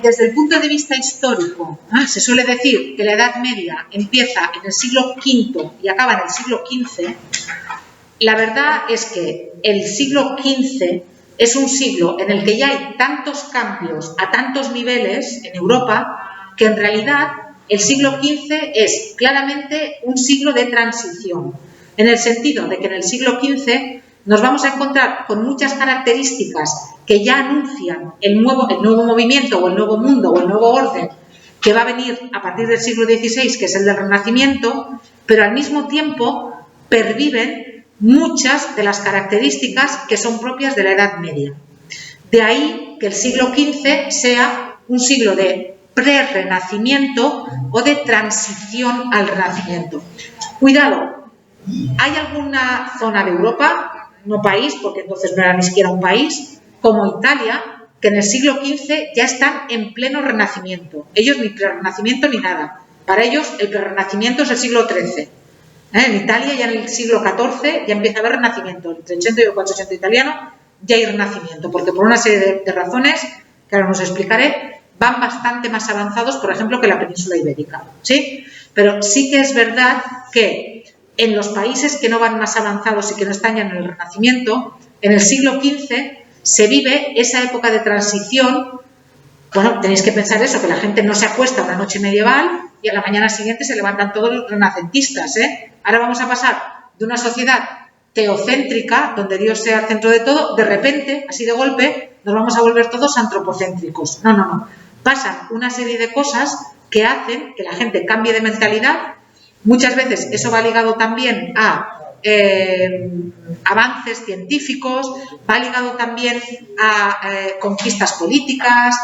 Desde el punto de vista histórico, se suele decir que la Edad Media empieza en el siglo V y acaba en el siglo XV. La verdad es que el siglo XV es un siglo en el que ya hay tantos cambios a tantos niveles en Europa que en realidad el siglo XV es claramente un siglo de transición, en el sentido de que en el siglo XV nos vamos a encontrar con muchas características que ya anuncian el nuevo movimiento o el nuevo mundo o el nuevo orden que va a venir a partir del siglo XVI, que es el del Renacimiento, pero al mismo tiempo perviven muchas de las características que son propias de la Edad Media. De ahí que el siglo XV sea un siglo de pre-renacimiento o de transición al Renacimiento. Cuidado, hay alguna zona de Europa, no país, porque entonces no era ni siquiera un país, como Italia, que en el siglo XV ya están en pleno renacimiento. Ellos ni pre-renacimiento ni nada. Para ellos el pre-renacimiento es el siglo XIII. En Italia ya en el siglo XIV ya empieza a haber renacimiento. El 300 y el 400 italiano ya hay renacimiento, porque por una serie de razones, que ahora os explicaré, van bastante más avanzados, por ejemplo, que la península ibérica, ¿sí? Pero sí que es verdad que en los países que no van más avanzados y que no están ya en el Renacimiento, en el siglo XV se vive esa época de transición. Bueno, tenéis que pensar eso, que la gente no se acuesta una noche medieval y a la mañana siguiente se levantan todos los renacentistas, Ahora vamos a pasar de una sociedad teocéntrica, donde Dios sea el centro de todo, de repente, así de golpe, nos vamos a volver todos antropocéntricos. No. Pasan una serie de cosas que hacen que la gente cambie de mentalidad. Muchas veces eso va ligado también a avances científicos, va ligado también a conquistas políticas,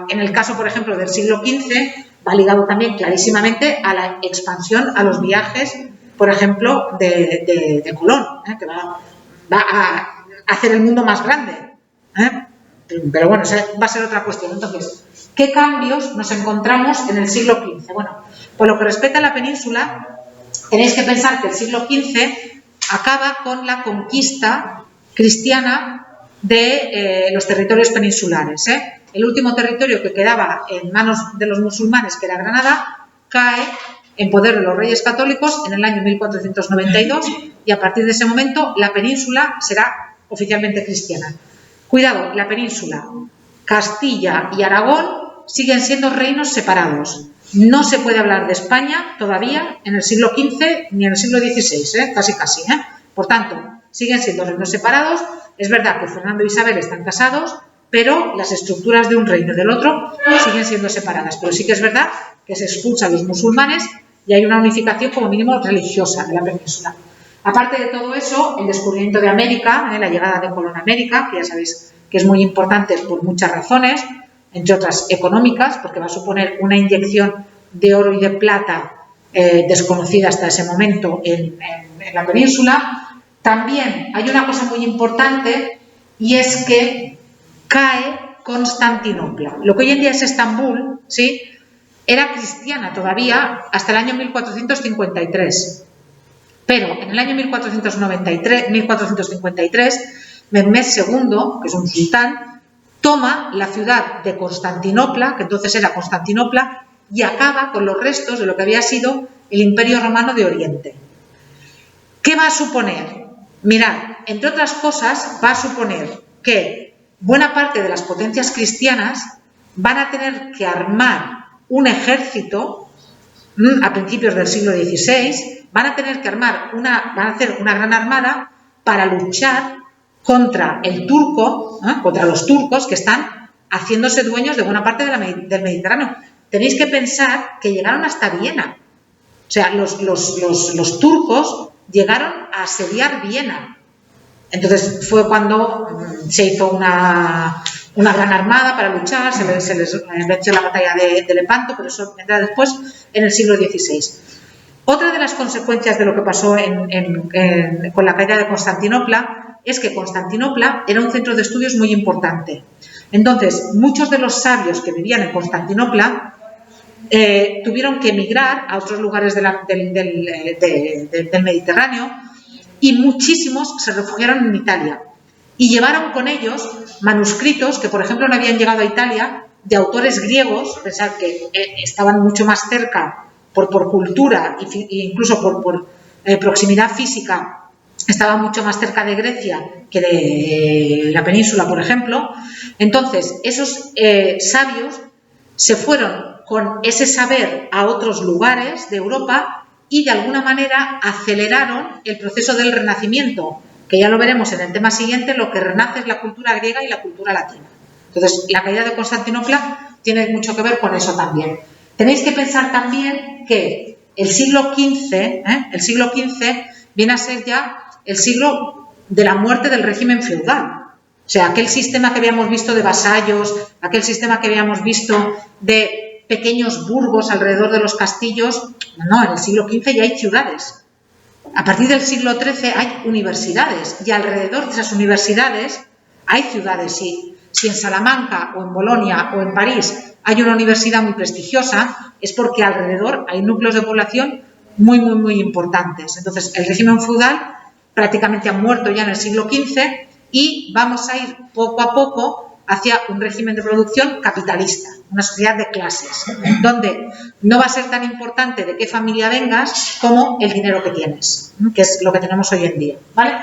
en el caso, por ejemplo, del siglo XV, va ligado también clarísimamente a la expansión, a los viajes, por ejemplo, de Colón, que va a hacer el mundo más grande. Pero bueno, esa va a ser otra cuestión. Entonces, ¿qué cambios nos encontramos en el siglo XV? Bueno, por lo que respecta a la península, tenéis que pensar que el siglo XV acaba con la conquista cristiana de los territorios peninsulares. El último territorio que quedaba en manos de los musulmanes, que era Granada, cae en poder de los reyes católicos en el año 1492 y a partir de ese momento la península será oficialmente cristiana. Cuidado, la península, Castilla y Aragón siguen siendo reinos separados. No se puede hablar de España todavía en el siglo XV ni en el siglo XVI, casi. Por tanto, siguen siendo reinos separados. Es verdad que Fernando e Isabel están casados, pero las estructuras de un reino y del otro siguen siendo separadas. Pero sí que es verdad que se expulsan los musulmanes y hay una unificación como mínimo religiosa de la península. Aparte de todo eso, el descubrimiento de América, la llegada de Colón a América, que ya sabéis que es muy importante por muchas razones, entre otras económicas, porque va a suponer una inyección de oro y de plata desconocida hasta ese momento en la península. También hay una cosa muy importante y es que cae Constantinopla. Lo que hoy en día es Estambul, ¿sí?, era cristiana todavía hasta el año 1453. Pero en el año 1453, Mehmed II, que es un sultán, toma la ciudad de Constantinopla, que entonces era Constantinopla, y acaba con los restos de lo que había sido el Imperio Romano de Oriente. ¿Qué va a suponer? Mirad, entre otras cosas, va a suponer que buena parte de las potencias cristianas van a tener que armar un ejército a principios del siglo XVI, van a tener que van a hacer una gran armada para luchar contra el turco, contra los turcos que están haciéndose dueños de buena parte del Mediterráneo. Tenéis que pensar que llegaron hasta Viena. O sea, los turcos llegaron a asediar Viena. Entonces fue cuando se hizo una gran armada para luchar, se les venció la batalla de Lepanto, pero eso vendrá después en el siglo XVI. Otra de las consecuencias de lo que pasó con la caída de Constantinopla es que Constantinopla era un centro de estudios muy importante. Entonces, muchos de los sabios que vivían en Constantinopla tuvieron que emigrar a otros lugares del Mediterráneo y muchísimos se refugiaron en Italia. y llevaron con ellos manuscritos que, por ejemplo, no habían llegado a Italia, de autores griegos, pensar que estaban mucho más cerca por cultura e incluso por proximidad física, estaban mucho más cerca de Grecia que de la península, por ejemplo. Entonces, esos sabios se fueron con ese saber a otros lugares de Europa y, de alguna manera, aceleraron el proceso del Renacimiento, que ya lo veremos en el tema siguiente. Lo que renace es la cultura griega y la cultura latina. Entonces, la caída de Constantinopla tiene mucho que ver con eso también. Tenéis que pensar también que el siglo XV viene a ser ya el siglo de la muerte del régimen feudal. O sea, aquel sistema que habíamos visto de vasallos, aquel sistema que habíamos visto de pequeños burgos alrededor de los castillos, no, en el siglo XV ya hay ciudades. A partir del siglo XIII hay universidades y alrededor de esas universidades hay ciudades, sí. Si en Salamanca o en Bolonia o en París hay una universidad muy prestigiosa, es porque alrededor hay núcleos de población muy, muy, muy importantes. Entonces, el régimen feudal prácticamente ha muerto ya en el siglo XV y vamos a ir poco a poco hacia un régimen de producción capitalista, una sociedad de clases, donde no va a ser tan importante de qué familia vengas como el dinero que tienes, que es lo que tenemos hoy en día, ¿vale?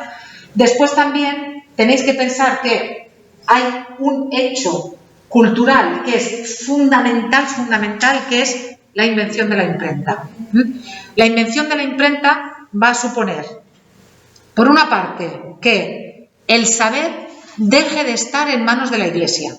Después también tenéis que pensar que hay un hecho cultural que es fundamental, que es la invención de la imprenta. La invención de la imprenta va a suponer, por una parte, que el saber deje de estar en manos de la Iglesia.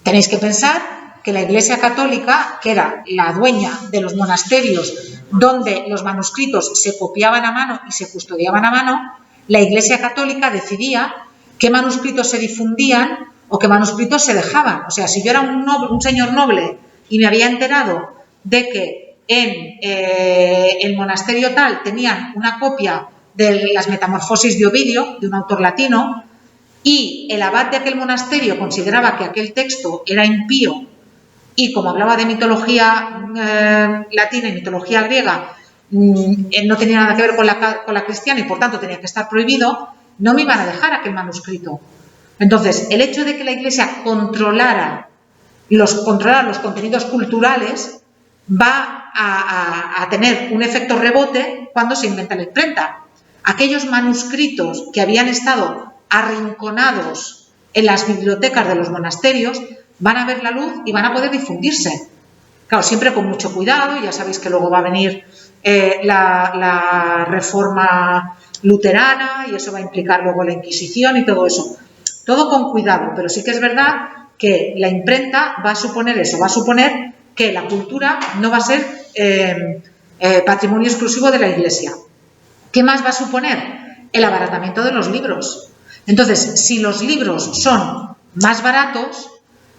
Tenéis que pensar que la Iglesia Católica, que era la dueña de los monasterios donde los manuscritos se copiaban a mano y se custodiaban a mano, la Iglesia Católica decidía qué manuscritos se difundían o qué manuscritos se dejaban. O sea, si yo era un señor noble y me había enterado de que en el monasterio tal tenían una copia de las Metamorfosis de Ovidio, de un autor latino, y el abad de aquel monasterio consideraba que aquel texto era impío y, como hablaba de mitología latina y mitología griega, no tenía nada que ver con la cristiana y por tanto tenía que estar prohibido, no me iban a dejar aquel manuscrito. Entonces, el hecho de que la Iglesia controlara los contenidos culturales va a tener un efecto rebote cuando se inventa la imprenta. Aquellos manuscritos que habían estado arrinconados en las bibliotecas de los monasterios van a ver la luz y van a poder difundirse. Claro, siempre con mucho cuidado. Ya sabéis que luego va a venir la reforma luterana y eso va a implicar luego la Inquisición y todo eso. Todo con cuidado, pero sí que es verdad que la imprenta va a suponer eso, va a suponer que la cultura no va a ser patrimonio exclusivo de la Iglesia. ¿Qué más va a suponer? El abaratamiento de los libros. Entonces, si los libros son más baratos,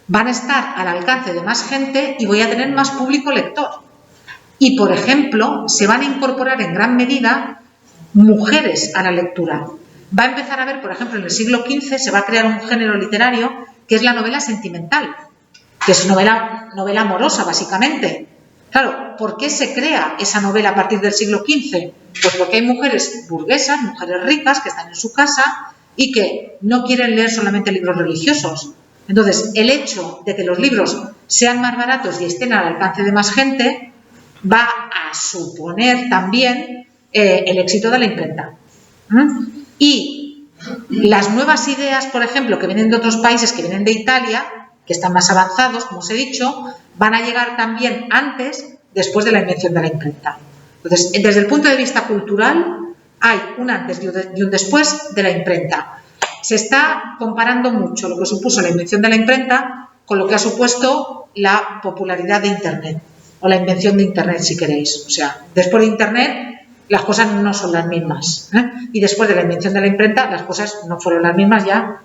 van a estar al alcance de más gente y voy a tener más público lector. Y, por ejemplo, se van a incorporar en gran medida mujeres a la lectura. Va a empezar a haber, por ejemplo, en el siglo XV se va a crear un género literario que es la novela sentimental, que es novela amorosa, básicamente. Claro, ¿por qué se crea esa novela a partir del siglo XV? Pues porque hay mujeres burguesas, mujeres ricas que están en su casa y que no quieren leer solamente libros religiosos. Entonces, el hecho de que los libros sean más baratos y estén al alcance de más gente va a suponer también el éxito de la imprenta. Y las nuevas ideas, por ejemplo, que vienen de otros países, que vienen de Italia, que están más avanzados, como os he dicho, van a llegar también antes, después de la invención de la imprenta. Entonces, desde el punto de vista cultural, hay un antes y un después de la imprenta. Se está comparando mucho lo que supuso la invención de la imprenta con lo que ha supuesto la popularidad de Internet, o la invención de Internet, si queréis. O sea, después de Internet, las cosas no son las mismas. Y después de la invención de la imprenta, las cosas no fueron las mismas ya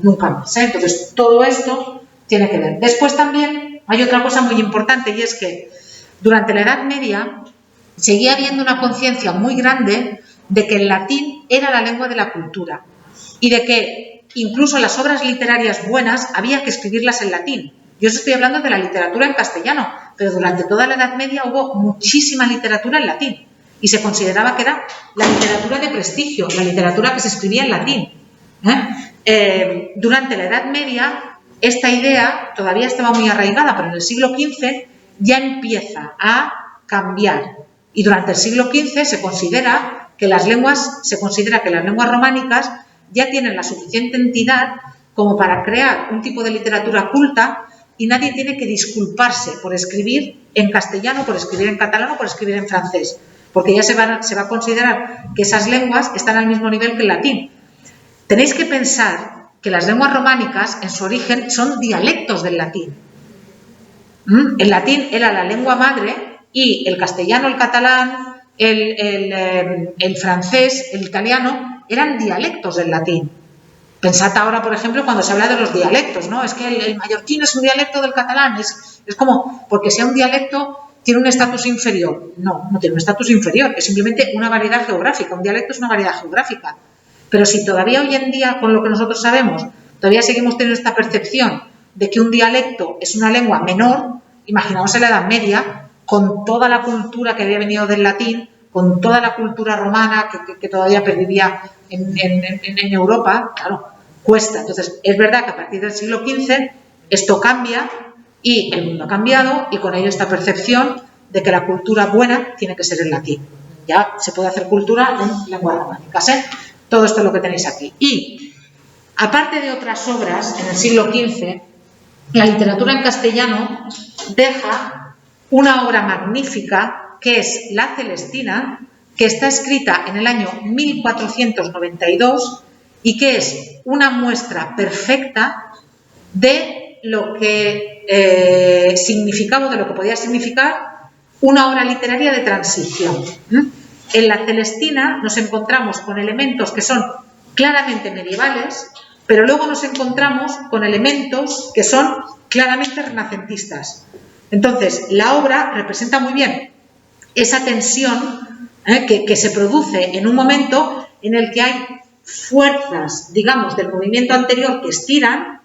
nunca más. Entonces, todo esto tiene que ver. Después también hay otra cosa muy importante, y es que durante la Edad Media seguía habiendo una conciencia muy grande de que el latín era la lengua de la cultura y de que incluso las obras literarias buenas había que escribirlas en latín. Yo os estoy hablando de la literatura en castellano, pero durante toda la Edad Media hubo muchísima literatura en latín y se consideraba que era la literatura de prestigio, la literatura que se escribía en latín. Durante la Edad Media, esta idea todavía estaba muy arraigada, pero en el siglo XV ya empieza a cambiar. Y durante el siglo XV se considera que las lenguas románicas ya tienen la suficiente entidad como para crear un tipo de literatura culta y nadie tiene que disculparse por escribir en castellano, por escribir en catalán o por escribir en francés, porque ya se va a considerar que esas lenguas están al mismo nivel que el latín. Tenéis que pensar que las lenguas románicas en su origen son dialectos del latín. El latín era la lengua madre y el castellano, el catalán, el francés, el italiano eran dialectos del latín. Pensad ahora, por ejemplo, cuando se habla de los dialectos, ¿no? Es que el mallorquín es un dialecto del catalán, es como, porque sea un dialecto, tiene un estatus inferior. No, no tiene un estatus inferior, es simplemente una variedad geográfica, un dialecto es una variedad geográfica. Pero si todavía hoy en día, con lo que nosotros sabemos, todavía seguimos teniendo esta percepción de que un dialecto es una lengua menor, imaginaos en la Edad Media, con toda la cultura que había venido del latín, con toda la cultura romana que todavía pervivía en Europa, claro, cuesta. Entonces, es verdad que a partir del siglo XV esto cambia y el mundo ha cambiado y con ello esta percepción de que la cultura buena tiene que ser el latín. Ya se puede hacer cultura en lenguas románicas, ¿eh? Todo esto es lo que tenéis aquí. Y, aparte de otras obras, en el siglo XV, la literatura en castellano deja una obra magnífica que es La Celestina, que está escrita en el año 1492 y que es una muestra perfecta de lo que significaba, de lo que podía significar una obra literaria de transición. En La Celestina nos encontramos con elementos que son claramente medievales, pero luego nos encontramos con elementos que son claramente renacentistas. Entonces, la obra representa muy bien esa tensión que se produce en un momento en el que hay fuerzas, digamos, del movimiento anterior que estiran,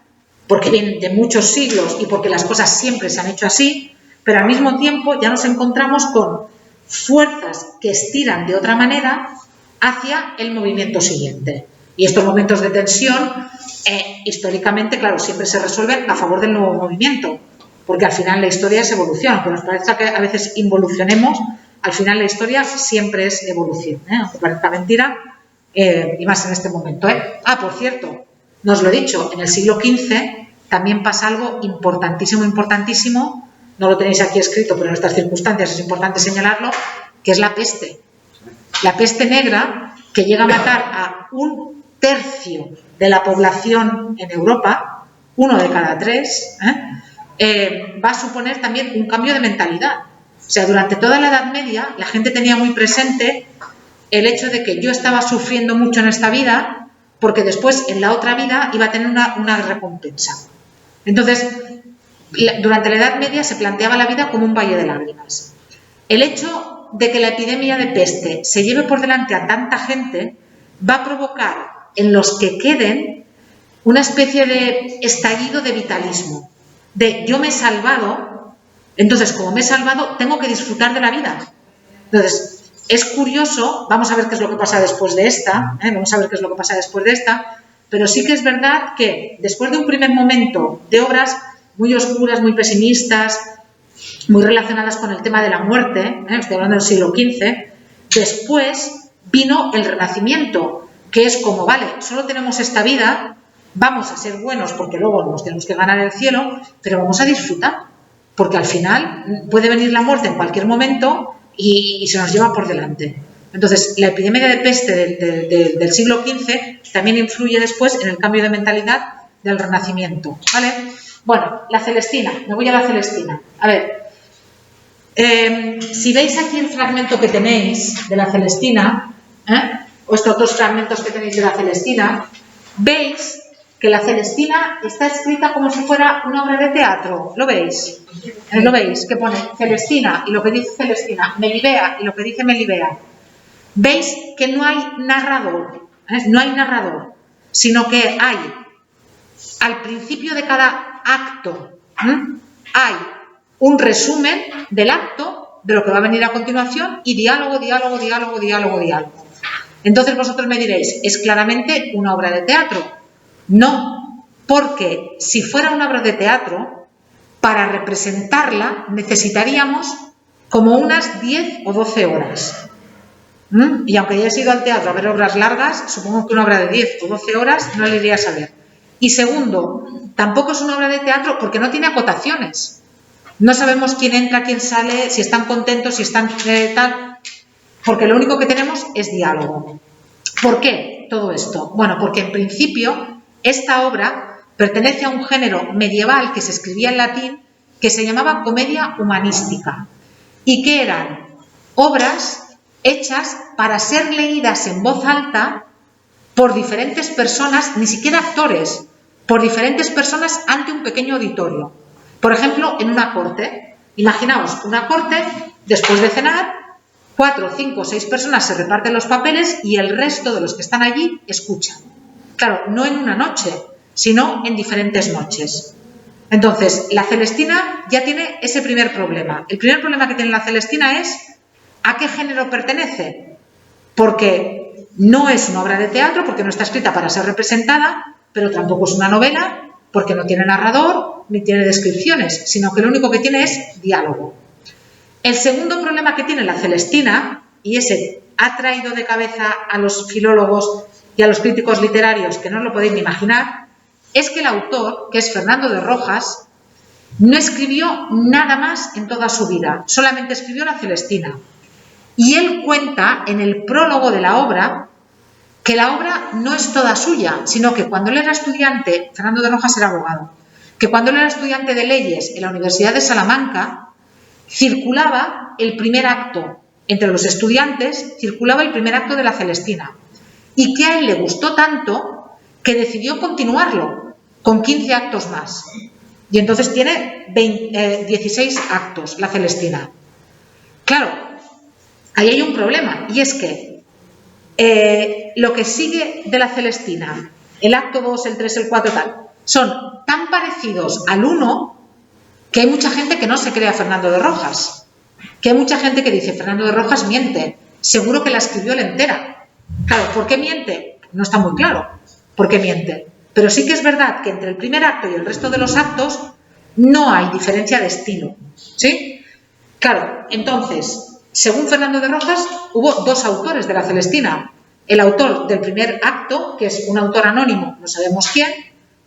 porque vienen de muchos siglos y porque las cosas siempre se han hecho así, pero al mismo tiempo ya nos encontramos con fuerzas que estiran de otra manera hacia el movimiento siguiente. Y estos momentos de tensión, históricamente, claro, siempre se resuelven a favor del nuevo movimiento, porque al final la historia es evolución, aunque nos parezca que a veces involucionemos, al final la historia siempre es evolución, aunque parezca mentira, y más en este momento. Por cierto, no os lo he dicho, en el siglo XV también pasa algo importantísimo, importantísimo, no lo tenéis aquí escrito, pero en estas circunstancias es importante señalarlo, que es la peste. La peste negra, que llega a matar a 1/3 de la población en Europa, 1 de cada 3, va a suponer también un cambio de mentalidad. O sea, durante toda la Edad Media la gente tenía muy presente el hecho de que yo estaba sufriendo mucho en esta vida porque después en la otra vida iba a tener una recompensa. Entonces, durante la Edad Media se planteaba la vida como un valle de lágrimas. El hecho de que la epidemia de peste se lleve por delante a tanta gente va a provocar en los que queden una especie de estallido de vitalismo, de yo me he salvado, entonces como me he salvado tengo que disfrutar de la vida. Entonces, es curioso, vamos a ver qué es lo que pasa después de esta, pero sí que es verdad que después de un primer momento de obras muy oscuras, muy pesimistas, muy relacionadas con el tema de la muerte, estoy hablando del siglo XV, después vino el Renacimiento, que es como, vale, solo tenemos esta vida, vamos a ser buenos porque luego nos tenemos que ganar el cielo, pero vamos a disfrutar, porque al final puede venir la muerte en cualquier momento y se nos lleva por delante. Entonces, la epidemia de peste del siglo XV también influye después en el cambio de mentalidad del Renacimiento, ¿vale? Bueno, la Celestina, me voy a la Celestina. A ver, si veis aquí el fragmento que tenéis de la Celestina, o estos dos fragmentos que tenéis de la Celestina, veis que la Celestina está escrita como si fuera una obra de teatro. ¿Lo veis? ¿Lo veis? Que pone Celestina y lo que dice Celestina, Melibea y lo que dice Melibea. ¿Veis que no hay narrador? No hay narrador, sino que hay, al principio de cada acto, hay un resumen del acto, de lo que va a venir a continuación, y diálogo, diálogo, diálogo, diálogo, diálogo. Entonces vosotros me diréis, ¿es claramente una obra de teatro? No, porque si fuera una obra de teatro, para representarla necesitaríamos como unas 10 o 12 horas. Y aunque hayas ido al teatro a ver obras largas, supongo que una obra de 10 o 12 horas no la irías a ver. Y segundo, tampoco es una obra de teatro porque no tiene acotaciones. No sabemos quién entra, quién sale, si están contentos, si están tal, porque lo único que tenemos es diálogo. ¿Por qué todo esto? Bueno, porque en principio esta obra pertenece a un género medieval que se escribía en latín que se llamaba comedia humanística y que eran obras hechas para ser leídas en voz alta por diferentes personas, ni siquiera actores, por diferentes personas ante un pequeño auditorio. Por ejemplo, en una corte. Imaginaos una corte, después de cenar, 4, 5, 6 personas se reparten los papeles y el resto de los que están allí escuchan. Claro, no en una noche, sino en diferentes noches. Entonces, la Celestina ya tiene ese primer problema. El primer problema que tiene la Celestina es ¿a qué género pertenece? Porque no es una obra de teatro, porque no está escrita para ser representada, pero tampoco es una novela, porque no tiene narrador ni tiene descripciones, sino que lo único que tiene es diálogo. El segundo problema que tiene la Celestina, y ese ha traído de cabeza a los filólogos y a los críticos literarios, que no os lo podéis ni imaginar, es que el autor, que es Fernando de Rojas, no escribió nada más en toda su vida, solamente escribió la Celestina. Y él cuenta en el prólogo de la obra que la obra no es toda suya, sino que cuando él era estudiante, Fernando de Rojas era abogado, que cuando él era estudiante de leyes en la Universidad de Salamanca, circulaba el primer acto, entre los estudiantes, circulaba el primer acto de la Celestina, y que a él le gustó tanto que decidió continuarlo con 15 actos más. Y entonces tiene 16 actos, la Celestina. Claro, ahí hay un problema, y es que lo que sigue de la Celestina, el acto 2, el 3, el 4, tal, son tan parecidos al 1 que hay mucha gente que no se cree a Fernando de Rojas, que hay mucha gente que dice Fernando de Rojas miente, seguro que la escribió él entera. Claro, ¿por qué miente? No está muy claro por qué miente, pero sí que es verdad que entre el primer acto y el resto de los actos no hay diferencia de estilo, ¿sí? Claro, entonces, según Fernando de Rojas, hubo 2 autores de la Celestina. El autor del primer acto, que es un autor anónimo, no sabemos quién,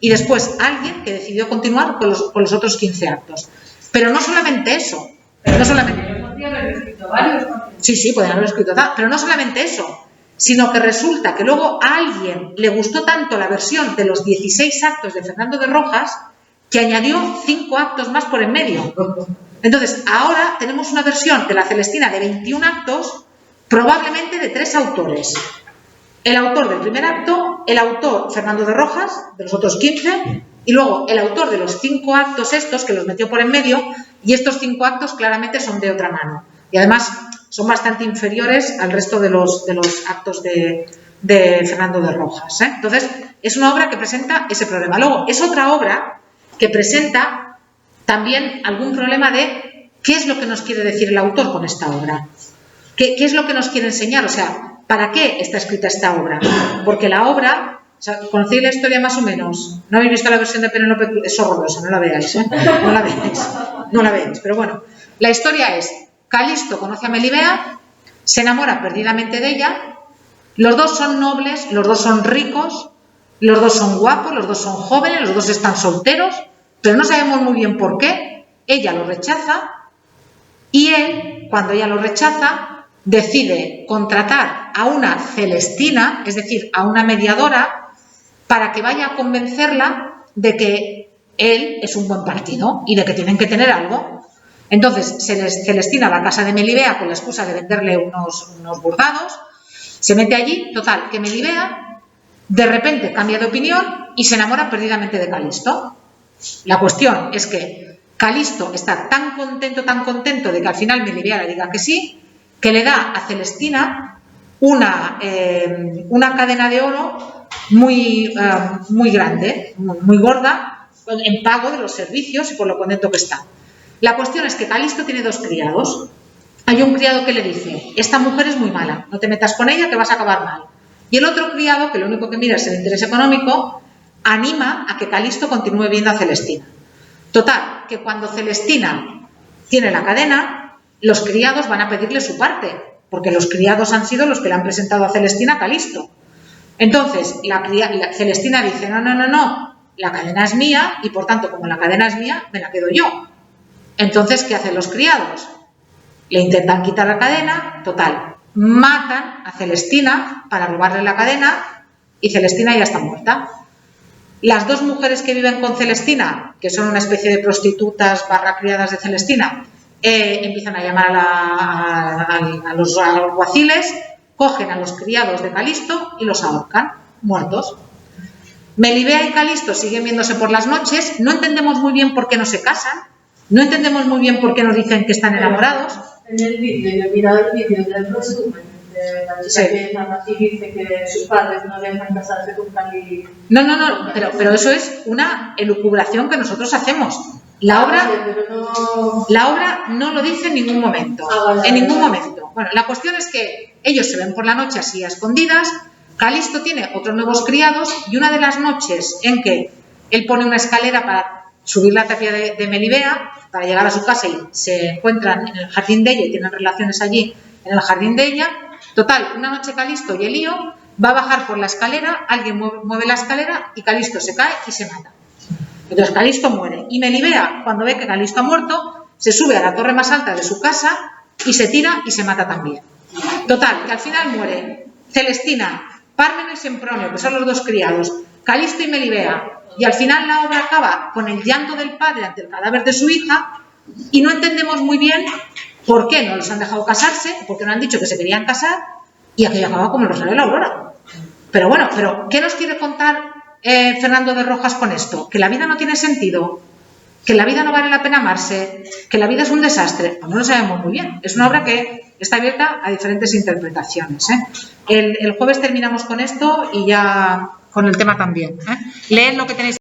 y después alguien que decidió continuar con los otros 15 actos. Pero no solamente eso. No solamente... ¿Podrían haber escrito varios? Sí, podrían haber escrito tal, pero no solamente eso, sino que resulta que luego a alguien le gustó tanto la versión de los 16 actos de Fernando de Rojas que añadió 5 actos más por en medio. Entonces, ahora tenemos una versión de la Celestina de 21 actos, probablemente de 3 autores. El autor del primer acto, el autor Fernando de Rojas, de los otros 15, y luego el autor de los 5 actos estos, que los metió por en medio, y estos 5 actos claramente son de otra mano. Y además son bastante inferiores al resto de los actos de Fernando de Rojas, ¿eh? Entonces, es una obra que presenta ese problema. Luego, es otra obra que presenta también algún problema de qué es lo que nos quiere decir el autor con esta obra. ¿Qué es lo que nos quiere enseñar? O sea, ¿para qué está escrita esta obra? Porque la obra, o sea, ¿conocéis la historia más o menos? ¿No habéis visto la versión de Penélope Cruz? Es horrorosa, no la veáis, ¿eh? No la veáis. Pero bueno, la historia es, Calisto conoce a Melibea, se enamora perdidamente de ella, los dos son nobles, los dos son ricos, los dos son guapos, los dos son jóvenes, los dos están solteros, pero no sabemos muy bien por qué. Ella lo rechaza y él, cuando ella lo rechaza, decide contratar a una Celestina, es decir, a una mediadora, para que vaya a convencerla de que él es un buen partido y de que tienen que tener algo. Entonces, Celestina va a casa de Melibea con la excusa de venderle unos bordados, se mete allí, total, que Melibea de repente cambia de opinión y se enamora perdidamente de Calisto. La cuestión es que Calisto está tan contento de que al final Melibea le diga que sí, que le da a Celestina una cadena de oro muy grande, muy gorda, en pago de los servicios y por lo contento que está. La cuestión es que Calisto tiene 2 criados Hay un criado que le dice, esta mujer es muy mala, no te metas con ella que vas a acabar mal. Y el otro criado, que lo único que mira es el interés económico, anima a que Calisto continúe viendo a Celestina. Total, que cuando Celestina tiene la cadena, los criados van a pedirle su parte, porque los criados han sido los que le han presentado a Celestina a Calisto. Entonces, Celestina dice, no, la cadena es mía y por tanto, como la cadena es mía, me la quedo yo. Entonces, ¿qué hacen los criados? Le intentan quitar la cadena, total, matan a Celestina para robarle la cadena y Celestina ya está muerta. Las dos mujeres que viven con Celestina, que son una especie de prostitutas / criadas de Celestina, empiezan a llamar a los alguaciles, cogen a los criados de Calisto y los ahorcan, muertos. Melibea y Calisto siguen viéndose por las noches, no entendemos muy bien por qué no se casan, no entendemos muy bien por qué nos dicen que están enamorados. En el vídeo, yo he mirado el vídeo del resumen de la chica que narra y dice que sus padres no dejan casarse con Cali. No, pero eso es una elucubración que nosotros hacemos. La obra no lo dice en ningún momento. En ningún momento. Bueno, la cuestión es que ellos se ven por la noche así a escondidas. Calisto tiene otros nuevos criados y una de las noches en que él pone una escalera para subir la tapia de Melibea para llegar a su casa y se encuentran en el jardín de ella y tienen relaciones allí en el jardín de ella. Total, una noche Calisto y Elío va a bajar por la escalera, alguien mueve la escalera y Calisto se cae y se mata. Entonces Calisto muere y Melibea, cuando ve que Calisto ha muerto, se sube a la torre más alta de su casa y se tira y se mata también. Total, que al final muere Celestina, Pármeno y Sempronio, que son los dos criados, Calisto y Melibea, y al final la obra acaba con el llanto del padre ante el cadáver de su hija y no entendemos muy bien por qué no les han dejado casarse, por qué no han dicho que se querían casar y aquello acaba como el Rosario de la Aurora. Pero bueno, ¿qué nos quiere contar Fernando de Rojas con esto? ¿Que la vida no tiene sentido? ¿Que la vida no vale la pena amarse? ¿Que la vida es un desastre? Pues no lo sabemos muy bien. Es una obra que está abierta a diferentes interpretaciones. El jueves terminamos con esto y ya con el tema también. Leed lo que tenéis.